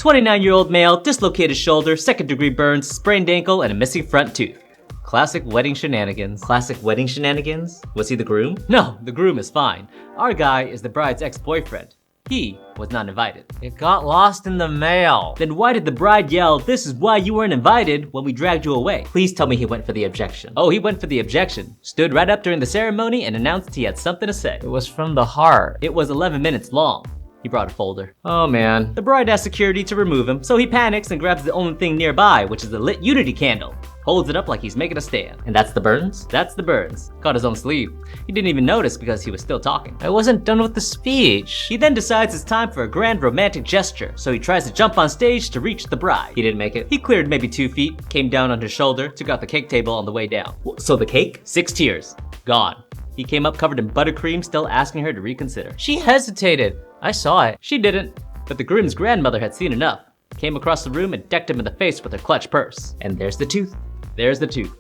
29-year-old male, dislocated shoulder, second-degree burns, sprained ankle, and a missing front tooth. Classic wedding shenanigans. Classic wedding shenanigans? Was he the groom? No, the groom is fine. Our guy is the bride's ex-boyfriend. He was not invited. It got lost in the mail. Then why did the bride yell, "This is why you weren't invited," when we dragged you away? Please tell me he went for the objection. Oh, he went for the objection. Stood right up during the ceremony and announced he had something to say. It was from the heart. It was 11 minutes long. He brought a folder. Oh man. The bride asked security to remove him, so he panics and grabs the only thing nearby, which is a lit Unity candle. Holds it up like he's making a stand. And that's the burns? That's the burns. Caught his own sleeve. He didn't even notice because he was still talking. I wasn't done with the speech. He then decides it's time for a grand romantic gesture, so he tries to jump on stage to reach the bride. He didn't make it. He cleared maybe 2 feet, came down on his shoulder, took out the cake table on the way down. So the cake? 6 tears. Gone. He came up covered in buttercream, still asking her to reconsider. She hesitated. I saw it. She didn't. But the groom's grandmother had seen enough. Came across the room and decked him in the face with her clutch purse. And there's the tooth. There's the tooth.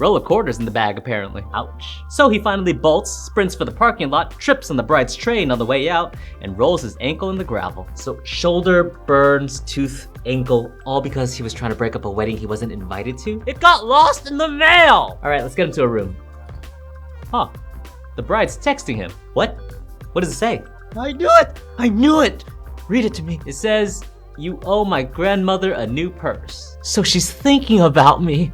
Roll of quarters in the bag, apparently. Ouch. So he finally bolts, sprints for the parking lot, trips on the bride's train on the way out, and rolls his ankle in the gravel. So shoulder, burns, tooth, ankle, all because he was trying to break up a wedding he wasn't invited to? It got lost in the mail! All right, let's get him to a room. Huh. The bride's texting him. What? What does it say? I knew it! I knew it! Read it to me. It says, "You owe my grandmother a new purse." So she's thinking about me.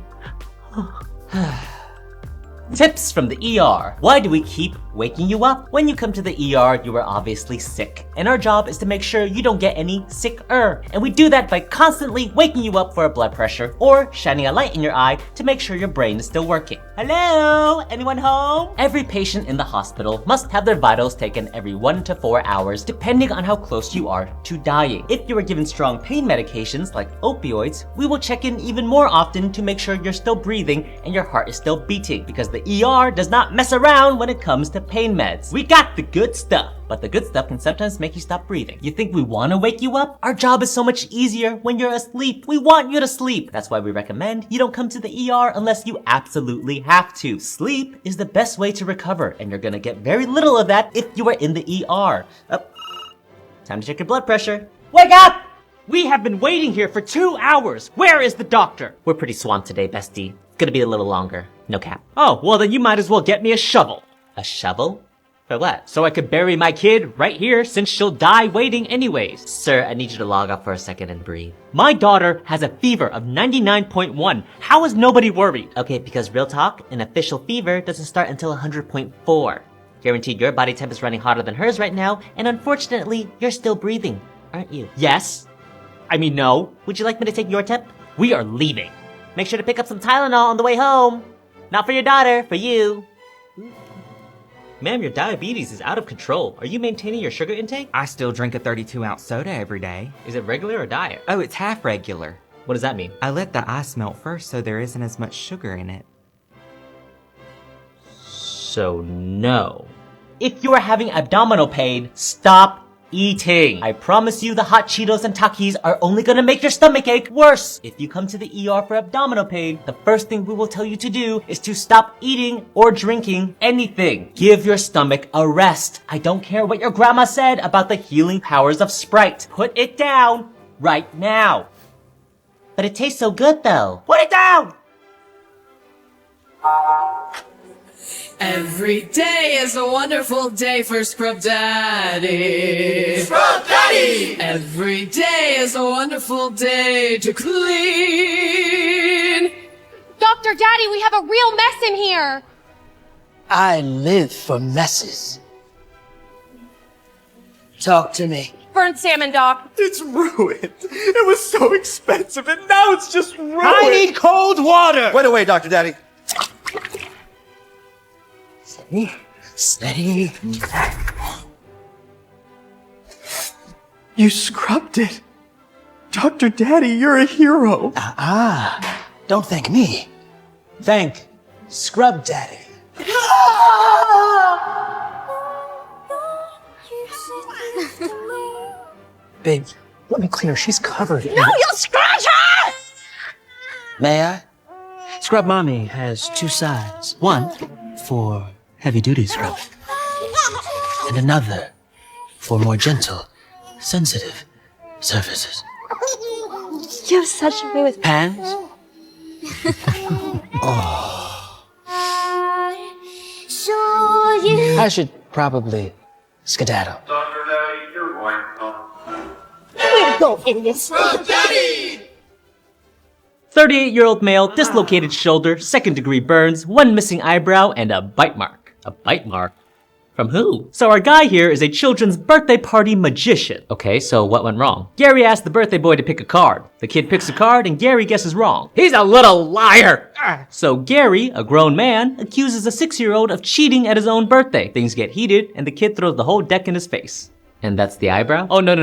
Tips from the ER. Why do we keep waking you up? When you come to the ER, you are obviously sick. And our job is to make sure you don't get any sicker. And we do that by constantly waking you up for a blood pressure or shining a light in your eye to make sure your brain is still working. Hello? Anyone home? Every patient in the hospital must have their vitals taken every 1 to 4 hours, depending on how close you are to dying. If you are given strong pain medications like opioids, we will check in even more often to make sure you're still breathing and your heart is still beating, because the ER does not mess around when it comes to pain meds. We got the good stuff, but the good stuff can sometimes make you stop breathing. You think we want to wake you up? Our job is so much easier when you're asleep. We want you to sleep. That's why we recommend you don't come to the ER unless you absolutely have to. Sleep is the best way to recover, and you're gonna get very little of that if you are in the ER. Time to check your blood pressure. Wake up! We have been waiting here for 2 hours. Where is the doctor? We're pretty swamped today, bestie. It's gonna be a little longer. No cap. Oh, well then you might as well get me a shovel. A shovel? For what? So I could bury my kid right here, since she'll die waiting anyways. Sir, I need you to log up for a second and breathe. My daughter has a fever of 99.1. How is nobody worried? Okay, because real talk, an official fever doesn't start until 100.4. Guaranteed your body temp is running hotter than hers right now, and unfortunately, you're still breathing, aren't you? Yes. I mean, no. Would you like me to take your temp? We are leaving. Make sure to pick up some Tylenol on the way home. Not for your daughter, for you. Ma'am, your diabetes is out of control. Are you maintaining your sugar intake? I still drink a 32-ounce soda every day. Is it regular or diet? Oh, it's half regular. What does that mean? I let the ice melt first so there isn't as much sugar in it. So no. If you are having abdominal pain, stop eating. I promise you the hot Cheetos and Takis are only gonna make your stomach ache worse. If you come to the ER for abdominal pain, the first thing we will tell you to do is to stop eating or drinking anything. Give your stomach a rest. I don't care what your grandma said about the healing powers of Sprite. Put it down right now. But it tastes so good though. Put it down! Every day is a wonderful day for Scrub Daddy. Scrub Daddy! Every day is a wonderful day to clean. Dr. Daddy, we have a real mess in here. I live for messes. Talk to me. Burnt salmon, Doc. It's ruined. It was so expensive, and now it's just ruined. I need cold water. Wait away, Dr. Daddy. Steady. You scrubbed it. Dr. Daddy, you're a hero. Don't thank me. Thank Scrub Daddy. Babe, let me clean her. She's covered. No, you'll scratch her! May I? Scrub Mommy has 2 sides. One for heavy-duty scrub, and another for more gentle, sensitive surfaces. You have such a way with Pans? I should probably skedaddle. go in this. 38-year-old male, dislocated shoulder, second-degree burns, one missing eyebrow, and a bite mark. A bite mark? From who? So our guy here is a children's birthday party magician. Okay, so what went wrong? Gary asked the birthday boy to pick a card. The kid picks a card and Gary guesses wrong. He's a little liar! So Gary, a grown man, accuses a 6-year-old of cheating at his own birthday. Things get heated and the kid throws the whole deck in his face. And that's the eyebrow? Oh, no.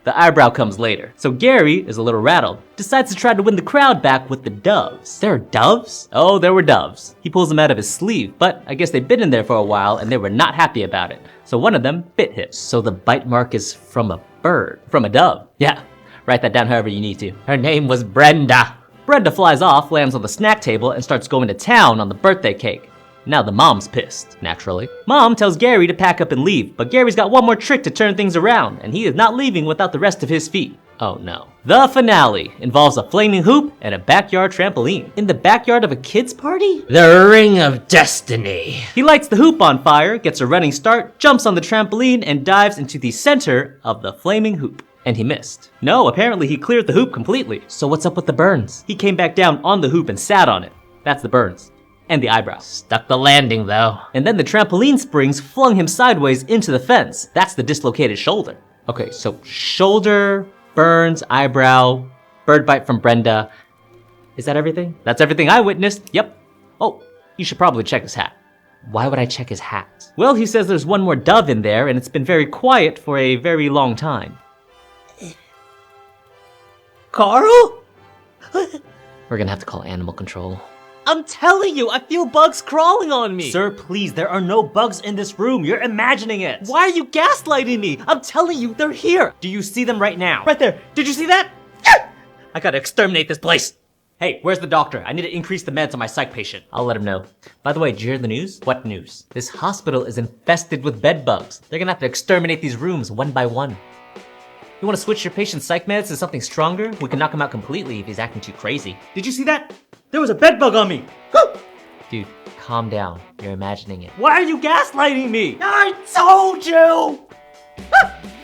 The eyebrow comes later. So Gary is a little rattled, decides to try to win the crowd back with the doves. There are doves? Oh, there were doves. He pulls them out of his sleeve, but I guess they'd been in there for a while and they were not happy about it. So one of them bit him. So the bite mark is from a bird, from a dove. Yeah, write that down however you need to. Her name was Brenda. Brenda flies off, lands on the snack table, and starts going to town on the birthday cake. Now the mom's pissed, naturally. Mom tells Gary to pack up and leave, but Gary's got one more trick to turn things around, and he is not leaving without the rest of his feet. Oh no. The finale involves a flaming hoop and a backyard trampoline. In the backyard of a kid's party? The Ring of Destiny. He lights the hoop on fire, gets a running start, jumps on the trampoline, and dives into the center of the flaming hoop. And he missed. No, apparently he cleared the hoop completely. So what's up with the burns? He came back down on the hoop and sat on it. That's the burns. And the eyebrow. Stuck the landing though. And then the trampoline springs flung him sideways into the fence. That's the dislocated shoulder. Okay, so shoulder, burns, eyebrow, bird bite from Brenda. Is that everything? That's everything I witnessed, yep. Oh, you should probably check his hat. Why would I check his hat? Well, he says there's one more dove in there and it's been very quiet for a very long time. Carl? We're gonna have to call animal control. I'm telling you, I feel bugs crawling on me. Sir, please, there are no bugs in this room. You're imagining it. Why are you gaslighting me? I'm telling you, they're here. Do you see them right now? Right there. Did you see that? I gotta exterminate this place. Hey, where's the doctor? I need to increase the meds on my psych patient. I'll let him know. By the way, did you hear the news? What news? This hospital is infested with bed bugs. They're gonna have to exterminate these rooms one by one. You wanna switch your patient's psych meds to something stronger? We can knock him out completely if he's acting too crazy. Did you see that? There was a bed bug on me! Dude, calm down. You're imagining it. Why are you gaslighting me? I told you!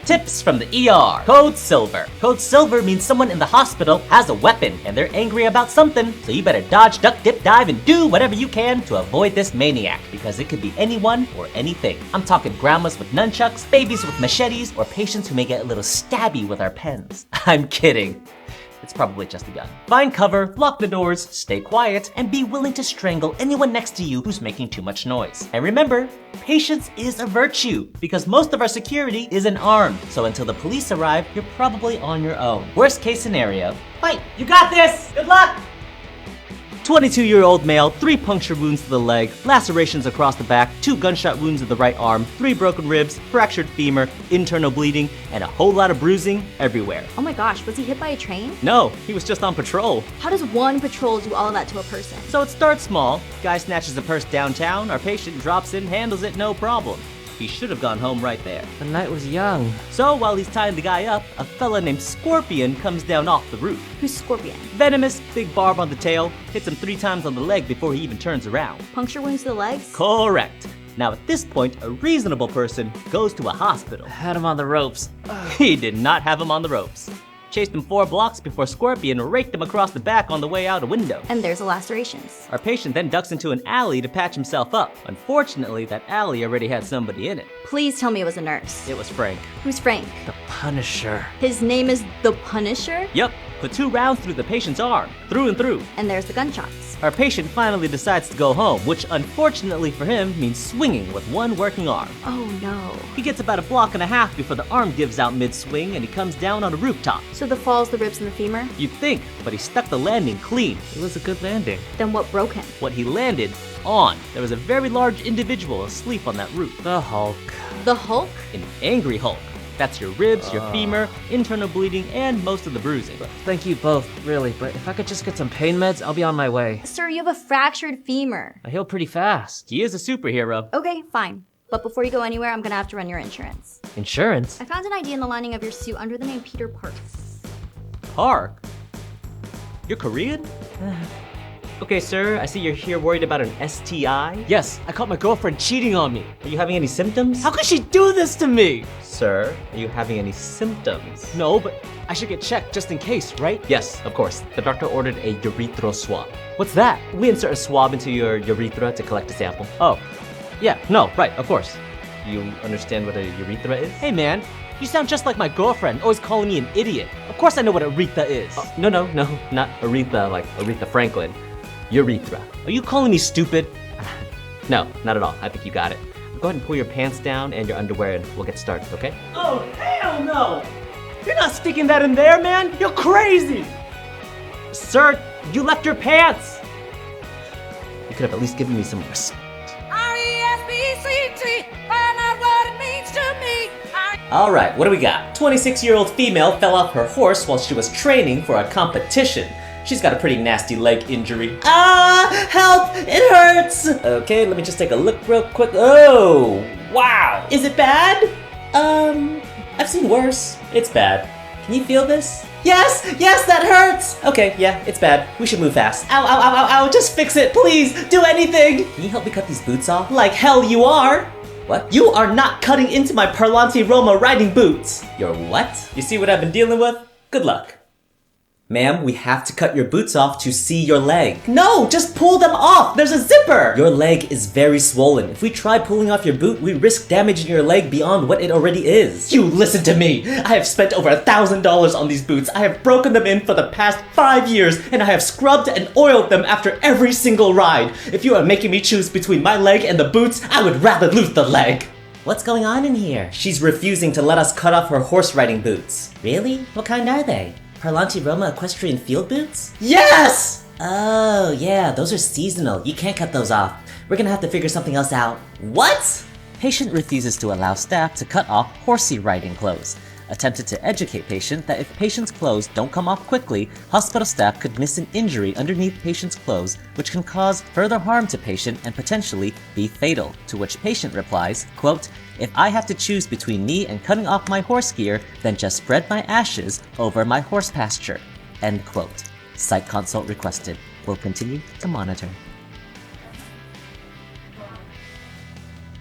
Tips from the ER. Code Silver. Code Silver means someone in the hospital has a weapon and they're angry about something, so you better dodge, duck, dip, dive, and do whatever you can to avoid this maniac, because it could be anyone or anything. I'm talking grandmas with nunchucks, babies with machetes, or patients who may get a little stabby with our pens. I'm kidding. It's probably just a gun. Find cover, lock the doors, stay quiet, and be willing to strangle anyone next to you who's making too much noise. And remember, patience is a virtue, because most of our security isn't armed. So until the police arrive, you're probably on your own. Worst case scenario, fight. You got this! Good luck! 22-year-old male, 3 puncture wounds to the leg, lacerations across the back, 2 gunshot wounds to the right arm, 3 broken ribs, fractured femur, internal bleeding, and a whole lot of bruising everywhere. Oh my gosh, was he hit by a train? No, he was just on patrol. How does one patrol do all of that to a person? So it starts small. Guy snatches a purse downtown, our patient drops in, handles it, no problem. He should have gone home right there. The night was young. So while he's tying the guy up, a fella named Scorpion comes down off the roof. Who's Scorpion? Venomous, big barb on the tail, hits him 3 times on the leg before he even turns around. Puncture wounds to the legs? Correct. Now at this point, a reasonable person goes to a hospital. Had him on the ropes. He did not have him on the ropes. Chased him 4 blocks before Scorpion raked him across the back on the way out a window. And there's the lacerations. Our patient then ducks into an alley to patch himself up. Unfortunately, that alley already had somebody in it. Please tell me it was a nurse. It was Frank. Who's Frank? The Punisher. His name is the Punisher? Yup, put 2 rounds through the patient's arm, through and through. And there's the gunshots. Our patient finally decides to go home, which unfortunately for him means swinging with 1 working arm. Oh no. He gets about 1.5 blocks before the arm gives out mid-swing and he comes down on a rooftop. So the falls, the ribs, and the femur? You'd think, but he stuck the landing clean. It was a good landing. Then what broke him? What he landed on. There was a very large individual asleep on that roof. The Hulk. The Hulk? An angry Hulk. That's your ribs, your femur, internal bleeding, and most of the bruising. Thank you both, really, but if I could just get some pain meds, I'll be on my way. Sir, you have a fractured femur. I heal pretty fast. He is a superhero. Okay, fine. But before you go anywhere, I'm gonna have to run your insurance. Insurance? I found an ID in the lining of your suit under the name Peter Park. Park? You're Korean? Okay, sir, I see you're here worried about an STI. Yes, I caught my girlfriend cheating on me. Are you having any symptoms? How could she do this to me? Sir, are you having any symptoms? No, but I should get checked just in case, right? Yes, of course. The doctor ordered a urethral swab. What's that? We insert a swab into your urethra to collect a sample. Oh, yeah, no, right, of course. You understand what a urethra is? Hey, man. You sound just like my girlfriend, always calling me an idiot. Of course I know what Aretha is. No, not Aretha like Aretha Franklin. Urethra. Are you calling me stupid? No, not at all. I think you got it. Go ahead and pull your pants down and your underwear and we'll get started, okay? Oh, hell no! You're not sticking that in there, man! You're crazy! Sir, you left your pants! You could have at least given me some respect. R-E-S-P-C-T, find out what it means to me. Alright, what do we got? 26-year-old female fell off her horse while she was training for a competition. She's got a pretty nasty leg injury. Ah! Help! It hurts! Okay, let me just take a look real quick. Oh! Wow! Is it bad? I've seen worse. It's bad. Can you feel this? Yes! Yes, that hurts! Okay, yeah, it's bad. We should move fast. Ow, ow, ow, ow, ow! Just fix it, please! Do anything! Can you help me cut these boots off? Like hell you are! What? You are not cutting into my Parlanti Roma riding boots! Your what? You see what I've been dealing with? Good luck. Ma'am, we have to cut your boots off to see your leg. No, just pull them off! There's a zipper! Your leg is very swollen. If we try pulling off your boot, we risk damaging your leg beyond what it already is. You listen to me! I have spent over $1,000 on these boots. I have broken them in for the past 5 years, and I have scrubbed and oiled them after every single ride. If you are making me choose between my leg and the boots, I would rather lose the leg. What's going on in here? She's refusing to let us cut off her horse riding boots. Really? What kind are they? Parlanti Roma equestrian field boots? Yes! Oh, yeah, those are seasonal. You can't cut those off. We're gonna have to figure something else out. What? Patient refuses to allow staff to cut off horsey riding clothes. Attempted to educate patient that if patient's clothes don't come off quickly, hospital staff could miss an injury underneath patient's clothes, which can cause further harm to patient and potentially be fatal. To which patient replies, quote, "If I have to choose between me and cutting off my horse gear, then just spread my ashes over my horse pasture." End quote. Site consult requested. We'll continue to monitor.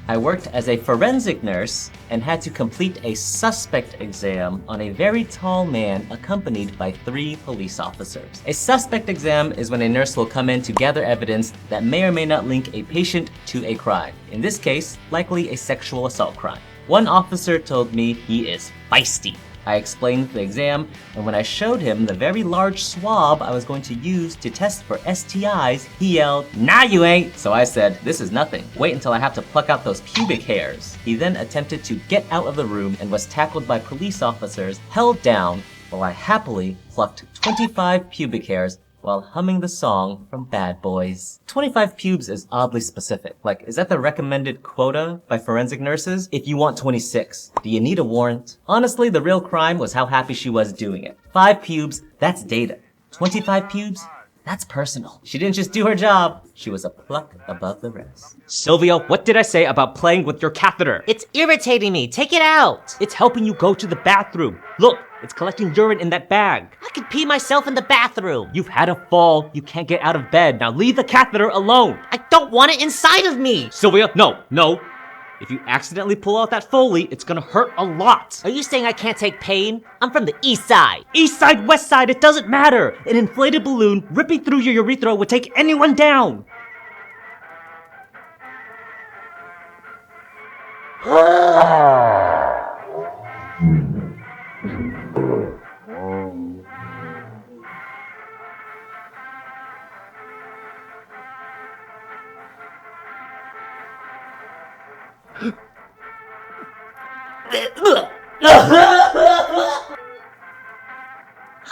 I worked as a forensic nurse and had to complete a suspect exam on a very tall man accompanied by 3 police officers. A suspect exam is when a nurse will come in to gather evidence that may or may not link a patient to a crime. In this case, likely a sexual assault crime. One officer told me he is feisty. I explained the exam, and when I showed him the very large swab I was going to use to test for STIs, he yelled, "Nah, you ain't!" So I said, "This is nothing. Wait until I have to pluck out those pubic hairs." He then attempted to get out of the room and was tackled by police officers, held down, while I happily plucked 25 pubic hairs while humming the song from Bad Boys. 25 pubes is oddly specific. Like, is that the recommended quota by forensic nurses? If you want 26, do you need a warrant? Honestly, the real crime was how happy she was doing it. 5 pubes, that's data. 25 pubes, that's personal. She didn't just do her job, she was a pluck above the rest. Silvio, what did I say about playing with your catheter? It's irritating me, take it out! It's helping you go to the bathroom. Look, it's collecting urine in that bag. I could pee myself in the bathroom. You've had a fall, you can't get out of bed. Now leave the catheter alone. I don't want it inside of me. Sylvia, no. If you accidentally pull out that Foley, it's gonna hurt a lot. Are you saying I can't take pain? I'm from the east side. East side, west side, it doesn't matter. An inflated balloon ripping through your urethra would take anyone down.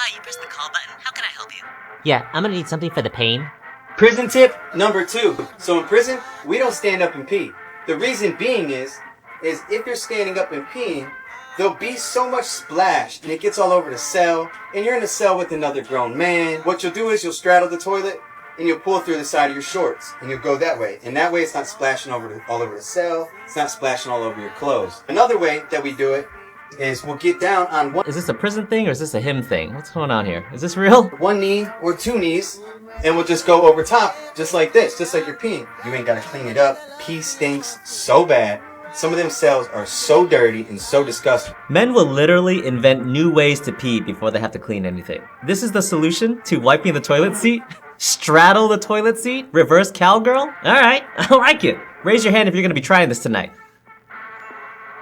Hi, you pressed the call button. How can I help you? Yeah, I'm gonna need something for the pain. Prison tip number 2. So in prison, we don't stand up and pee. The reason being is if you're standing up and peeing, there'll be so much splash and it gets all over the cell, and you're in a cell with another grown man. What you'll do is you'll straddle the toilet and you'll pull through the side of your shorts and you'll go that way. And that way it's not splashing all over the cell, it's not splashing all over your clothes. Another way that we do it is we'll get down on Is this a prison thing or is this a him thing? What's going on here? Is this real? one knee or two knees, and we'll just go over top, just like this, just like you're peeing. You ain't gotta clean it up. Pee stinks so bad. Some of them cells are so dirty and so disgusting. Men will literally invent new ways to pee before they have to clean anything. This is the solution to wiping the toilet seat? Straddle the toilet seat? Reverse cowgirl? Alright, I like it. Raise your hand if you're gonna be trying this tonight.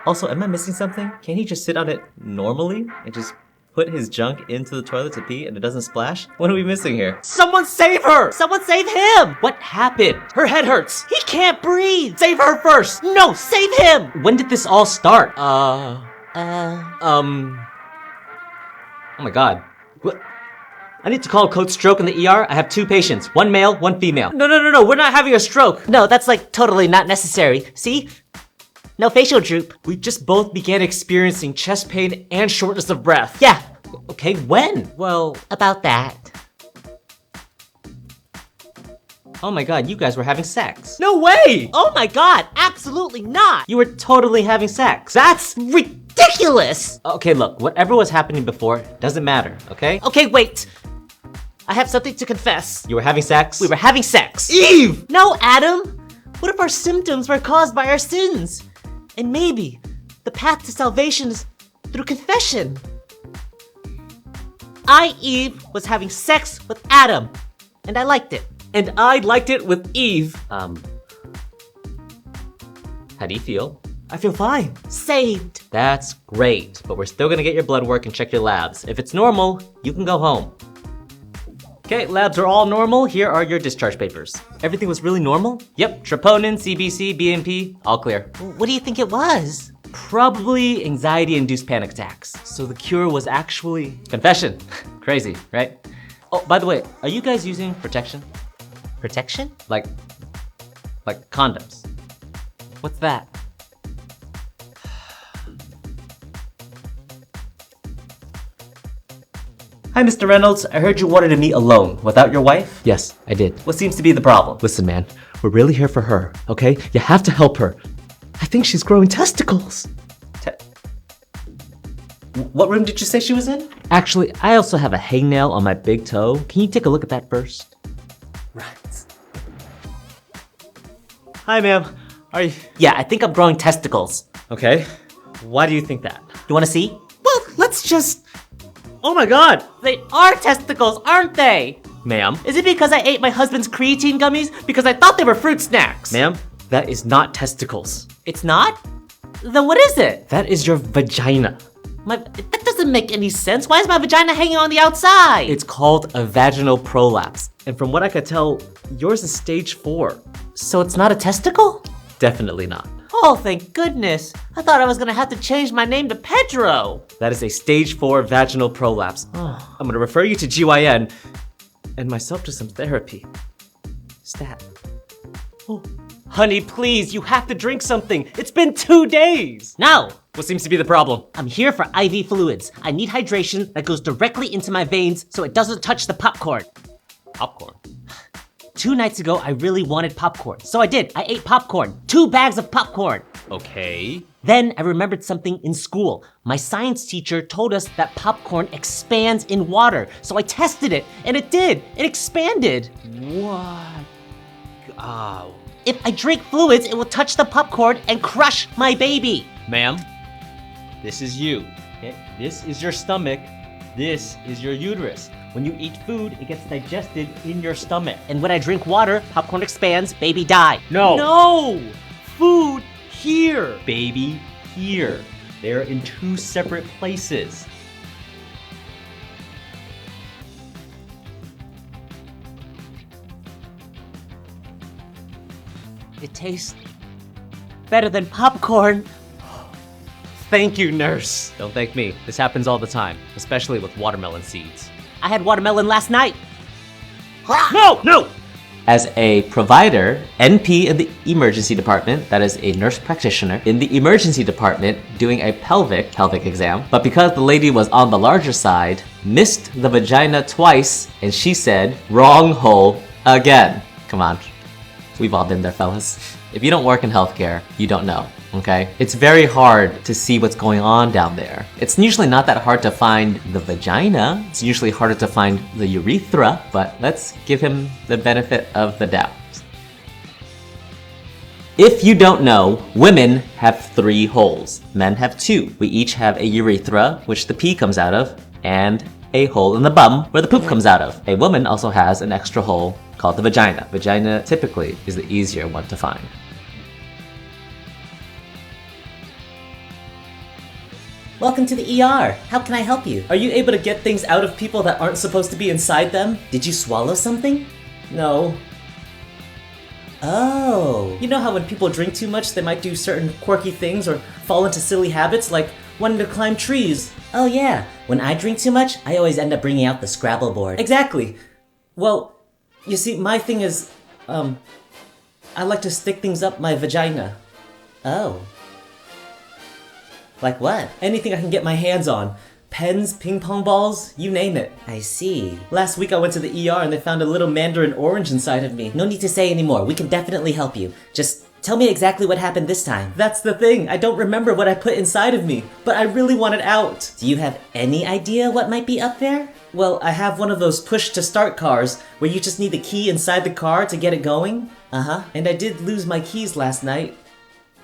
Also, am I missing something? Can't he just sit on it normally and just put his junk into the toilet to pee and it doesn't splash? What are we missing here? Someone save her! Someone save him! What happened? Her head hurts. He can't breathe. Save her first. No, save him! When did this all start? Oh my god. What? I need to call code stroke in the ER. I have 2 patients. 1 male, 1 female. No, we're not having a stroke. No, that's like totally not necessary. See? No facial droop. We just both began experiencing chest pain and shortness of breath. Yeah. Okay, when? Well, about that. Oh my god, you guys were having sex. No way! Oh my god, absolutely not! You were totally having sex. That's ridiculous! Okay, look, whatever was happening before doesn't matter, okay? Okay, wait! I have something to confess. You were having sex? We were having sex. Eve! No, Adam! What if our symptoms were caused by our sins? And maybe the path to salvation is through confession. I, Eve, was having sex with Adam, and I liked it. And I liked it with Eve. How do you feel? I feel fine. Saved. That's great, but we're still gonna get your blood work and check your labs. If it's normal, you can go home. Okay, labs are all normal. Here are your discharge papers. Everything was really normal? Yep, troponin, CBC, BNP, all clear. What do you think it was? Probably anxiety-induced panic attacks. So the cure was actually confession. Crazy, right? Oh, by the way, are you guys using protection? Protection? Like condoms. What's that? Hi, Mr. Reynolds. I heard you wanted to meet alone, without your wife? Yes, I did. What seems to be the problem? Listen, man, we're really here for her, okay? You have to help her. I think she's growing testicles. What room did you say she was in? Actually, I also have a hangnail on my big toe. Can you take a look at that first? Right. Hi, ma'am. Are you? Yeah, I think I'm growing testicles. Okay. Why do you think that? You wanna see? Well, let's just... Oh my god! They are testicles, aren't they? Ma'am? Is it because I ate my husband's creatine gummies? Because I thought they were fruit snacks. Ma'am, that is not testicles. It's not? Then what is it? That is your vagina. That doesn't make any sense. Why is my vagina hanging on the outside? It's called a vaginal prolapse. And from what I could tell, yours is stage 4. So it's not a testicle? Definitely not. Oh, thank goodness. I thought I was gonna have to change my name to Pedro. That is a stage 4 vaginal prolapse. Oh, I'm gonna refer you to GYN and myself to some therapy. Stat. Oh. Honey, please, you have to drink something. It's been 2 days. No. What seems to be the problem? I'm here for IV fluids. I need hydration that goes directly into my veins so it doesn't touch the popcorn. Popcorn? 2 nights ago, I really wanted popcorn. So I did. I ate popcorn. 2 bags of popcorn. Okay. Then I remembered something in school. My science teacher told us that popcorn expands in water. So I tested it, and it did. It expanded. What? Oh. If I drink fluids, it will touch the popcorn and crush my baby. Ma'am, this is you. Okay? This is your stomach. This is your uterus. When you eat food, it gets digested in your stomach. And when I drink water, popcorn expands, baby die. No. No! Food here. Baby here. They're in 2 separate places. It tastes better than popcorn. Thank you, nurse. Don't thank me. This happens all the time, especially with watermelon seeds. I had watermelon last night. No! As a provider, NP in the emergency department, that is a nurse practitioner, in the emergency department doing a pelvic exam, but because the lady was on the larger side, missed the vagina twice, and she said, wrong hole again. Come on. We've all been there, fellas. If you don't work in healthcare, you don't know, okay? It's very hard to see what's going on down there. It's usually not that hard to find the vagina. It's usually harder to find the urethra, but let's give him the benefit of the doubt. If you don't know, women have 3 holes. Men have 2. We each have a urethra, which the pee comes out of, and a hole in the bum, where the poop comes out of. A woman also has an extra hole called the vagina. Vagina typically is the easier one to find. Welcome to the ER. How can I help you? Are you able to get things out of people that aren't supposed to be inside them? Did you swallow something? No. Oh. You know how when people drink too much, they might do certain quirky things or fall into silly habits like wanting to climb trees? Oh yeah. When I drink too much, I always end up bringing out the Scrabble board. Exactly. Well, you see, my thing is, I like to stick things up my vagina. Oh. Like what? Anything I can get my hands on. Pens, ping pong balls, you name it. I see. Last week I went to the ER and they found a little mandarin orange inside of me. No need to say anymore. We can definitely help you. Just tell me exactly what happened this time. That's the thing. I don't remember what I put inside of me, but I really want it out. Do you have any idea what might be up there? Well, I have one of those push-to-start cars where you just need the key inside the car to get it going. Uh-huh. And I did lose my keys last night.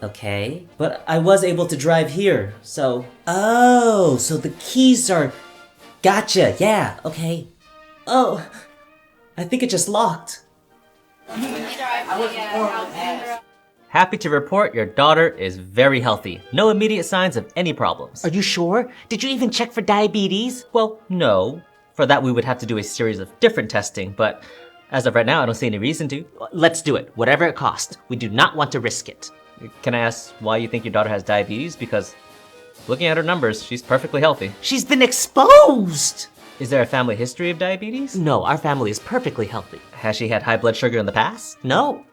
Okay. But I was able to drive here, so... Oh, so the keys are... Gotcha, yeah, okay. Oh, I think it just locked. Happy to report your daughter is very healthy. No immediate signs of any problems. Are you sure? Did you even check for diabetes? Well, no. For that we would have to do a series of different testing, but as of right now I don't see any reason to. Let's do it, whatever it costs. We do not want to risk it. Can I ask why you think your daughter has diabetes? Because looking at her numbers, she's perfectly healthy. She's been exposed! Is there a family history of diabetes? No, our family is perfectly healthy. Has she had high blood sugar in the past? No.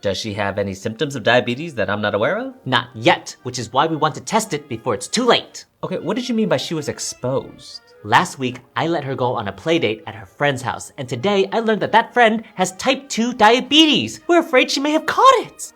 Does she have any symptoms of diabetes that I'm not aware of? Not yet, which is why we want to test it before it's too late. Okay, what did you mean by she was exposed? Last week, I let her go on a play date at her friend's house, and today I learned that that friend has type 2 diabetes. We're afraid she may have caught it.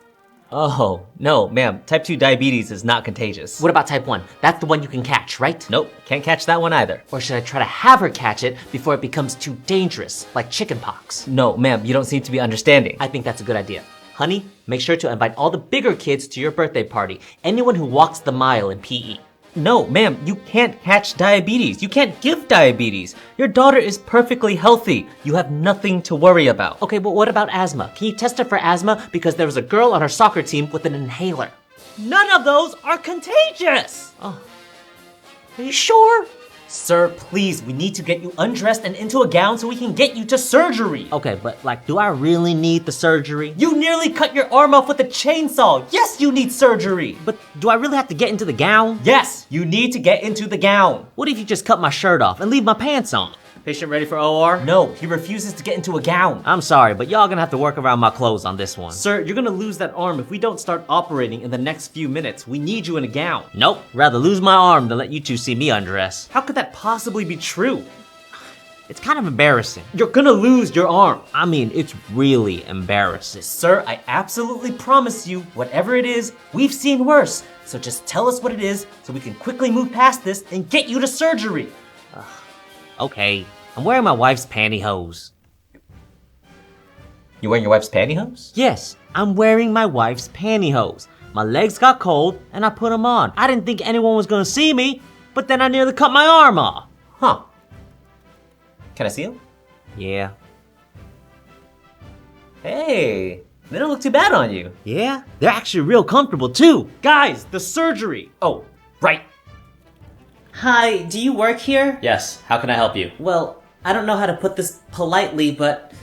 Oh, no, ma'am, type 2 diabetes is not contagious. What about type 1? That's the one you can catch, right? Nope, can't catch that one either. Or should I try to have her catch it before it becomes too dangerous, like chickenpox? No, ma'am, you don't seem to be understanding. I think that's a good idea. Honey, make sure to invite all the bigger kids to your birthday party. Anyone who walks the mile in PE. No, ma'am, you can't catch diabetes. You can't give diabetes. Your daughter is perfectly healthy. You have nothing to worry about. Okay, but what about asthma? Can you test her for asthma? Because there was a girl on her soccer team with an inhaler. None of those are contagious! Oh, are you sure? Sir, please, we need to get you undressed and into a gown so we can get you to surgery. Okay, but like, do I really need the surgery? You nearly cut your arm off with a chainsaw. Yes, you need surgery. But do I really have to get into the gown? Yes, you need to get into the gown. What if you just cut my shirt off and leave my pants on? Patient ready for OR? No, he refuses to get into a gown. I'm sorry, but y'all gonna have to work around my clothes on this one. Sir, you're gonna lose that arm if we don't start operating in the next few minutes. We need you in a gown. Nope, rather lose my arm than let you two see me undress. How could that possibly be true? It's kind of embarrassing. You're gonna lose your arm. I mean, it's really embarrassing. Sir, I absolutely promise you, whatever it is, we've seen worse. So just tell us what it is so we can quickly move past this and get you to surgery. Okay, I'm wearing my wife's pantyhose. You wearing your wife's pantyhose? Yes, I'm wearing my wife's pantyhose. My legs got cold and I put them on. I didn't think anyone was gonna see me, but then I nearly cut my arm off. Huh. Can I see them? Yeah. Hey, they don't look too bad on you. Yeah, they're actually real comfortable too. Guys, the surgery. Oh, right. Hi, do you work here? Yes, how can I help you? Well, I don't know how to put this politely, but,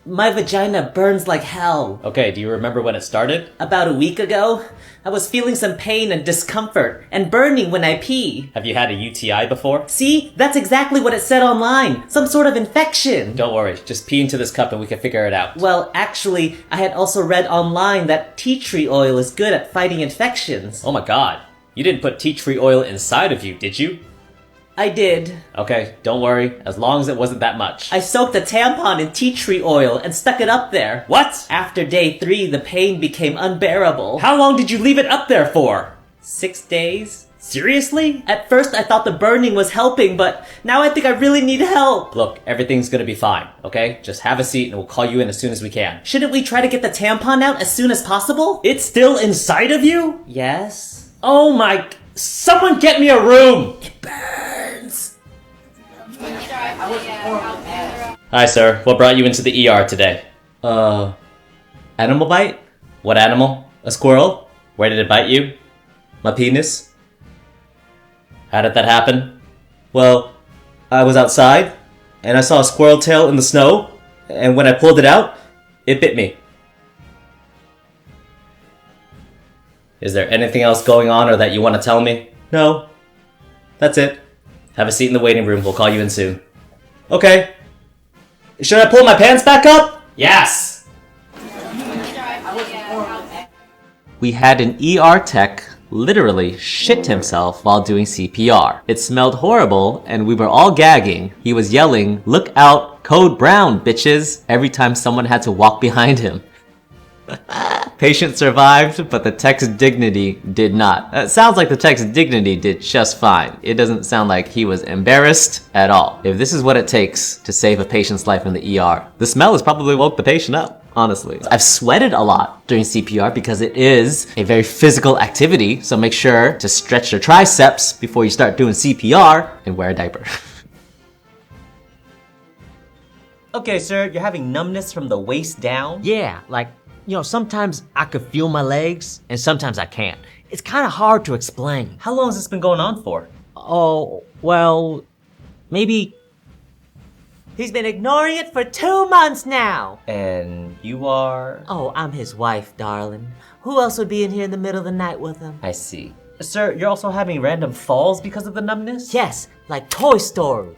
my vagina burns like hell. Okay, do you remember when it started? About a week ago. I was feeling some pain and discomfort, and burning when I pee. Have you had a UTI before? See? That's exactly what it said online. Some sort of infection. Don't worry, just pee into this cup and we can figure it out. Well, actually, I had also read online that tea tree oil is good at fighting infections. Oh my god. You didn't put tea tree oil inside of you, did you? I did. Okay, don't worry, as long as it wasn't that much. I soaked a tampon in tea tree oil and stuck it up there. What? After day 3, the pain became unbearable. How long did you leave it up there for? 6 days. Seriously? At first I thought the burning was helping, but now I think I really need help. Look, everything's gonna be fine, okay? Just have a seat and we'll call you in as soon as we can. Shouldn't we try to get the tampon out as soon as possible? It's still inside of you? Yes. Oh my... Someone get me a room! It burns! Hi, sir. What brought you into the ER today? Animal bite? What animal? A squirrel? Where did it bite you? My penis? How did that happen? Well, I was outside, and I saw a squirrel tail in the snow, and when I pulled it out, it bit me. Is there anything else going on or that you want to tell me? No. That's it. Have a seat in the waiting room. We'll call you in soon. Okay. Should I pull my pants back up? Yes! We had an ER tech literally shit himself while doing CPR. It smelled horrible and we were all gagging. He was yelling, "Look out, code brown, bitches," every time someone had to walk behind him. Patient survived, but the tech's dignity did not. It sounds like the tech's dignity did just fine. It doesn't sound like he was embarrassed at all. If this is what it takes to save a patient's life in the ER, the smell has probably woke the patient up, honestly. I've sweated a lot during CPR because it is a very physical activity, so make sure to stretch your triceps before you start doing CPR and wear a diaper. Okay, sir, you're having numbness from the waist down? Yeah, like, you know, sometimes I could feel my legs and sometimes I can't. It's kind of hard to explain. How long has this been going on for? Oh, well, maybe... He's been ignoring it for 2 months now! And you are? Oh, I'm his wife, darling. Who else would be in here in the middle of the night with him? I see. Sir, you're also having random falls because of the numbness? Yes, like Toy Story.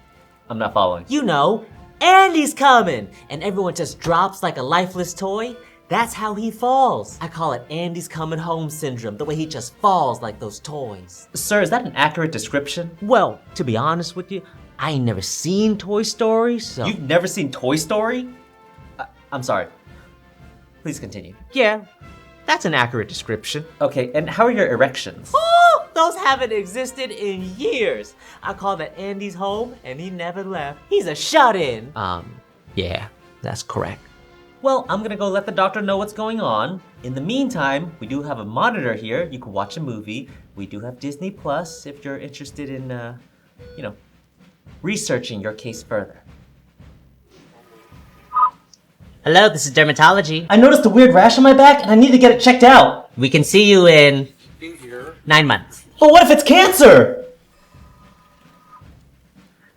I'm not following. You know, Andy's coming! And everyone just drops like a lifeless toy. That's how he falls. I call it Andy's coming home syndrome, the way he just falls like those toys. Sir, is that an accurate description? Well, to be honest with you, I ain't never seen Toy Story, so... You've never seen Toy Story? I'm sorry. Please continue. Yeah, that's an accurate description. Okay, and how are your erections? Oh, those haven't existed in years. I call that Andy's home, and he never left. He's a shut-in. Yeah, that's correct. Well, I'm gonna go let the doctor know what's going on. In the meantime, we do have a monitor here. You can watch a movie. We do have Disney Plus if you're interested in, you know, researching your case further. Hello, this is dermatology. I noticed a weird rash on my back and I need to get it checked out. We can see you in 9 months. But what if it's cancer?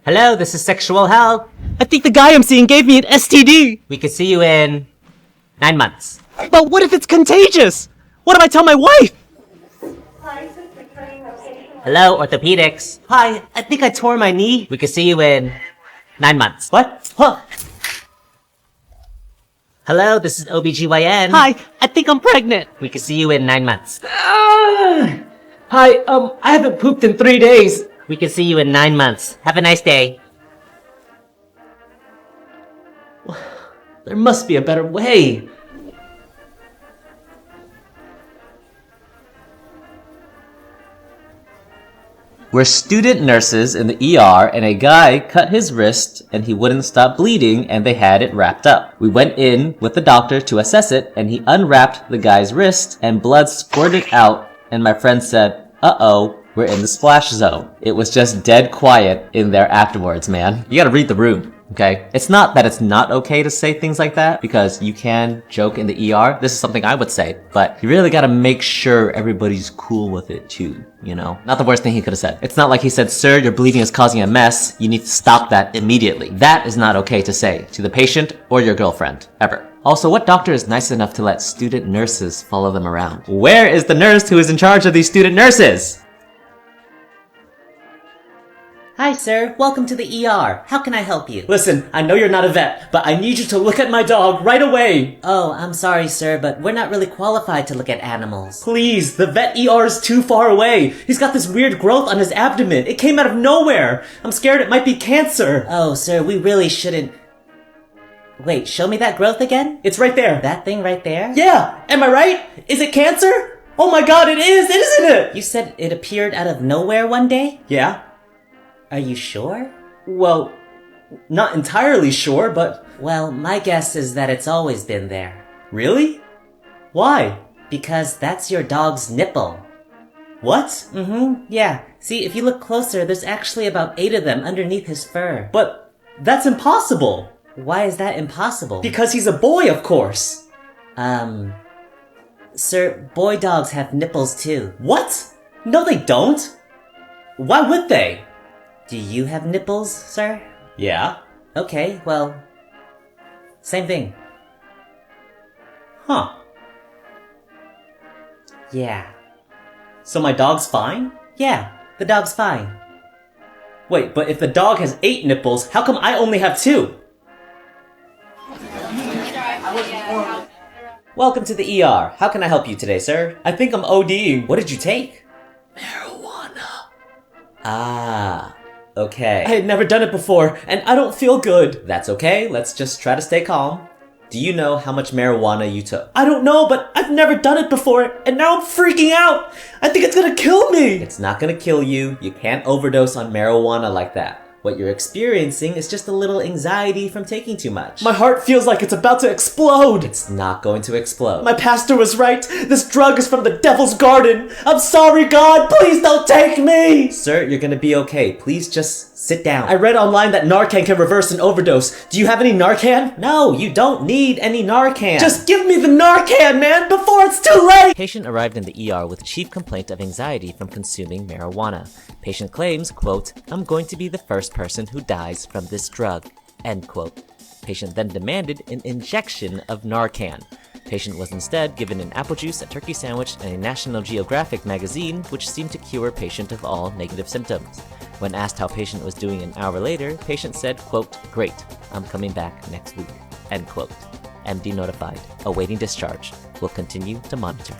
Hello, this is sexual health. I think the guy I'm seeing gave me an STD. We can see you in 9 months. But what if it's contagious? What if I tell my wife? Hello, orthopedics. Hi, I think I tore my knee. We can see you in 9 months. What? Huh? Hello, this is OBGYN. Hi, I think I'm pregnant. We can see you in 9 months. Hi, I haven't pooped in 3 days. We can see you in 9 months. Have a nice day. There must be a better way. We're student nurses in the ER and a guy cut his wrist and he wouldn't stop bleeding and they had it wrapped up. We went in with the doctor to assess it and he unwrapped the guy's wrist and blood squirted out and my friend said, "Uh-oh, we're in the splash zone." It was just dead quiet in there afterwards, man. You gotta read the room. Okay? It's not that it's not okay to say things like that, because you can joke in the ER. This is something I would say, but you really gotta make sure everybody's cool with it too, you know? Not the worst thing he could have said. It's not like he said, "Sir, your bleeding is causing a mess. You need to stop that immediately." That is not okay to say to the patient or your girlfriend, ever. Also, what doctor is nice enough to let student nurses follow them around? Where is the nurse who is in charge of these student nurses? Hi, sir. Welcome to the ER. How can I help you? Listen, I know you're not a vet, but I need you to look at my dog right away. Oh, I'm sorry, sir, but we're not really qualified to look at animals. Please, the vet ER is too far away. He's got this weird growth on his abdomen. It came out of nowhere. I'm scared it might be cancer. Oh, sir, we really shouldn't... Wait, show me that growth again? It's right there. That thing right there? Yeah, am I right? Is it cancer? Oh my god, it is, isn't it? You said it appeared out of nowhere one day? Yeah. Are you sure? Well, not entirely sure, but... Well, my guess is that it's always been there. Really? Why? Because that's your dog's nipple. What? Yeah. See, if you look closer, there's actually about 8 of them underneath his fur. But that's impossible. Why is that impossible? Because he's a boy, of course. Sir, boy dogs have nipples too. What? No, they don't. Why would they? Do you have nipples, sir? Yeah. Okay, well, same thing. Huh. Yeah. So my dog's fine? Yeah, the dog's fine. Wait, but if the dog has 8 nipples, how come I only have 2? Welcome to the ER. How can I help you today, sir? I think I'm ODing. What did you take? Marijuana. Ah, okay. I had never done it before, and I don't feel good. That's okay. Let's just try to stay calm. Do you know how much marijuana you took? I don't know, but I've never done it before, and now I'm freaking out. I think it's gonna kill me. It's not gonna kill you. You can't overdose on marijuana like that. What you're experiencing is just a little anxiety from taking too much. My heart feels like it's about to explode. It's not going to explode. My pastor was right. This drug is from the devil's garden. I'm sorry, God. Please don't take me. Sir, you're gonna be okay. Please just sit down. I read online that Narcan can reverse an overdose. Do you have any Narcan? No, you don't need any Narcan. Just give me the Narcan, man, before it's too late. Patient arrived in the ER with chief complaint of anxiety from consuming marijuana. Patient claims, quote, "I'm going to be the first person who dies from this drug," end quote. Patient then demanded an injection of Narcan. Patient was instead given an apple juice, a turkey sandwich, and a National Geographic magazine, which seemed to cure patient of all negative symptoms. When asked how patient was doing an hour later, patient said, quote, "Great, I'm coming back next week," end quote. MD notified, awaiting discharge, will continue to monitor.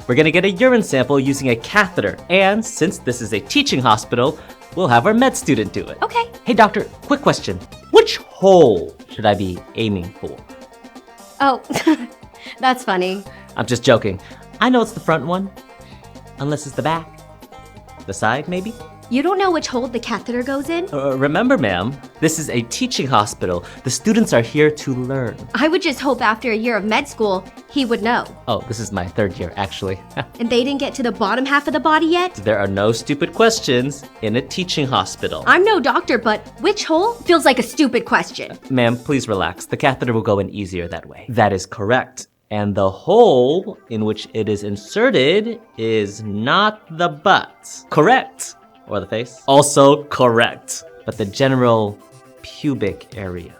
We're gonna get a urine sample using a catheter, and since this is a teaching hospital, we'll have our med student do it. Okay. Hey doctor, quick question. Which hole should I be aiming for? Oh, that's funny. I'm just joking. I know it's the front one. Unless it's the back. The side, maybe? You don't know which hole the catheter goes in? Remember, ma'am, this is a teaching hospital. The students are here to learn. I would just hope after a year of med school, he would know. Oh, this is my 3rd year, actually. And they didn't get to the bottom half of the body yet? There are no stupid questions in a teaching hospital. I'm no doctor, but which hole feels like a stupid question. Ma'am, please relax. The catheter will go in easier that way. That is correct. And the hole in which it is inserted is not the butt. Correct. Or the face. Also correct. But the general pubic area.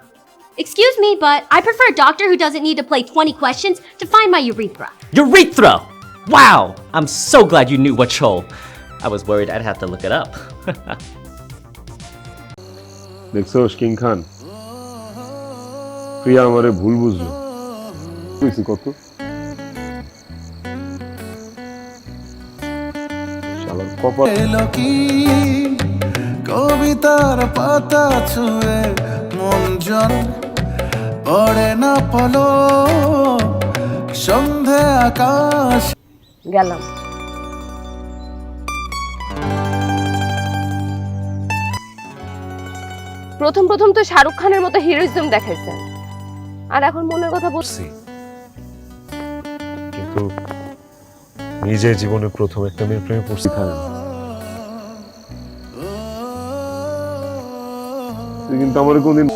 Excuse me, but I prefer a doctor who doesn't need to play 20 questions to find my urethra. Urethra! Wow! I'm so glad you knew which hole. I was worried I'd have to look it up. দেখছোস king Khan Priya আমারে ভুল বুঝলো কইছি কত শালার কপাল কবিতার পাতা ছুঁয়ে মন জন পড়ে না পলো সন্ধে আকাশ গেলাম প্রথম প্রথম তো শাহরুখ খানের মতো হিরোইজম দেখাইছেন আর এখন মনের কথা বলছি কিন্তু নিজের জীবনে প্রথম একটা মেয়ের প্রেমে পড়ছি খান তুই কিন্তু আমার কোনদিন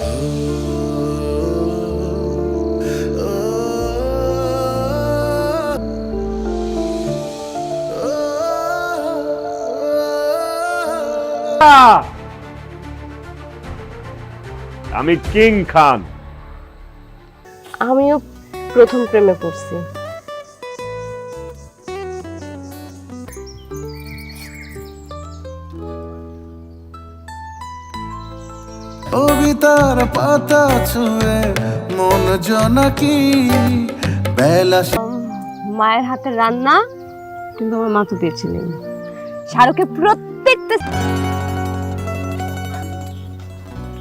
আমি কিং খান আমিও প্রথম প্রেমে পড়ছি তার পাতা ছুঁয়ে মন জনকি বেলা মায়ের হাতের রান্না কিন্তু আমার মা তো দিয়েছিলেন। শাহরুখের প্রত্যেকটা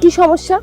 কি সমস্যা?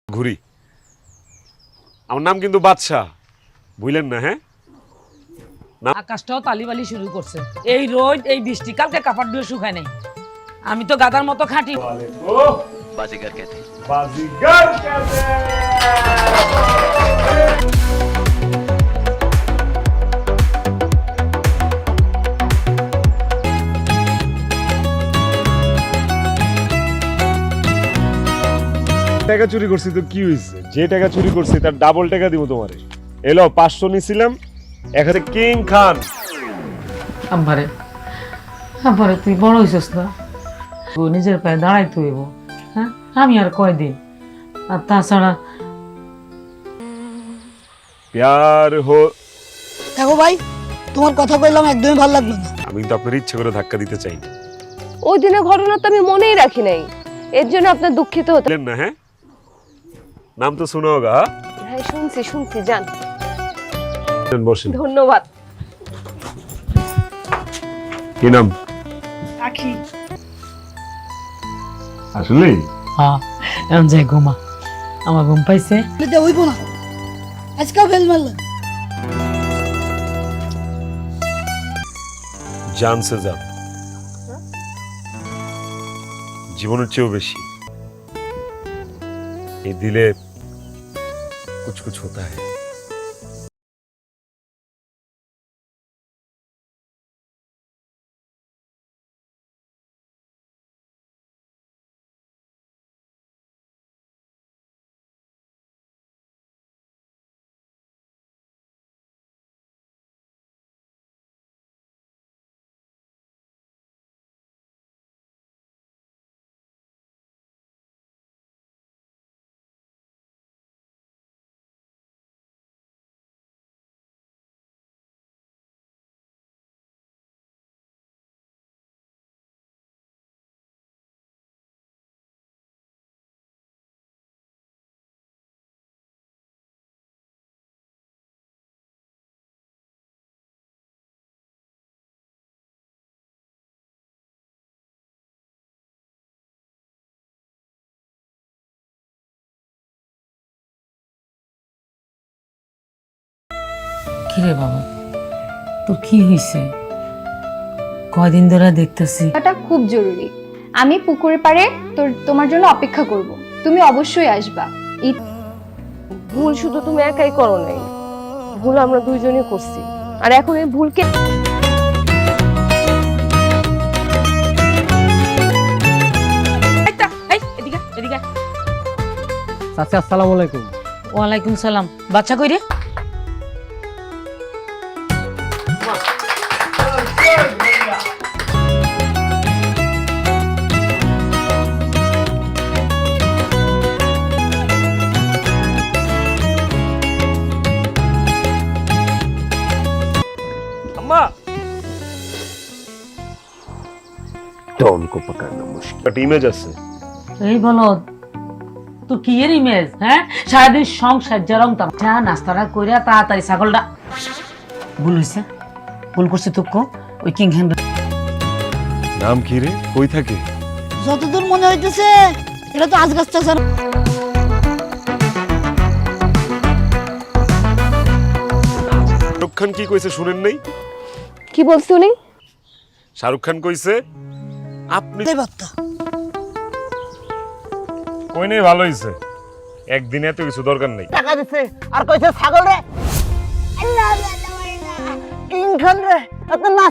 ঘুরি। আমার নাম কিন্তু বাদশা, বুঝলেন না? হ্যাঁ, আকাশটাও তালিবালি শুরু করছে। এই রোদ, এই বৃষ্টি, কালকে কাপড় দিয়ে শুকায় নাই। আমি তো গাদার মতো খাঁটি। बाजीगर कहते हैं। বাজিগার কাছে টাকা চুরি করছি তো কি হয়েছে? যে টাকা চুরি করছি তার ডাবল টাকা দিব তোমারে। এলো 500 নিছিলাম, এক হাতে কিং খান। আব্বারে আব্বারে তুই বড় হইছস না, ও নিজের পায়ে দাঁড়াইতে হইব। হ্যাঁ, আমি আর কয়দিন। আর তাছাড়া প্যার হো। দেখো ভাই, তোমার কথা কইলাম একদমই ভালো লাগলো না। আমি কিন্তু আপনার ইচ্ছে করে ধাক্কা দিতে চাই না। ওই দিনের ঘটনা তো আমি মনেই রাখি নাই, এর জন্য আপনার দুঃখিত হতে। না হ্যাঁ, নাম তো শুনো গা। হ্যাঁ শুনছি শুনছি, যান বসেন। ধন্যবাদ। কি নাম? আখি। আসলে হ্যাঁ, এখন যাই ঘুমা, আমার ঘুম পাইছে। হইব না, আজকাল ফেল মারলাম। जान से ज्यादा, জীবনের চেয়েও বেশি এই দিলে कुछ कुछ होता है। কিরে বাবা, তোর কি হয়েছে? কয়দিন ধরে দেখতেছি। এটা খুব জরুরি। আমি পুকুরের পাড়ে তোমার জন্য অপেক্ষা করব, তুমি অবশ্যই আসবা। ভুল শুধু তুমি একাই করো নাই, ভুল আমরা দুইজনই করছি। আর এখন এই ভুলকে আসসালামু আলাইকুম। ওয়ালাইকুম সালাম। বাচ্চা কই রে? डॉन को पकड़ना मुश्किल। इमेज আছে। এই বলদ, তোর কি এর ইমেজ? হ্যাঁ, সারাদিন সংসার জরম তাম। যা নাস্তাটা কইরা তাড়াতাড়ি ছাগলটা। ভুল হইছে, ভুল করছে তো কো। ওই কিং হ্যান্ড নাম কি রে? কই থাকে? যতদূর মনে হইতেছে এটা তো আজ গাছটা স্যার। শাহরুখ খান কি কইছে শুনেন নাই? কি বলছে উনি? শাহরুখ খান কইছে আপনি কই নাই, ভালো হইছে, একদিনে এত কিছু দরকার নেই। টাকা দিছে আর কইছে ছাগল রে কিং খান রে এত না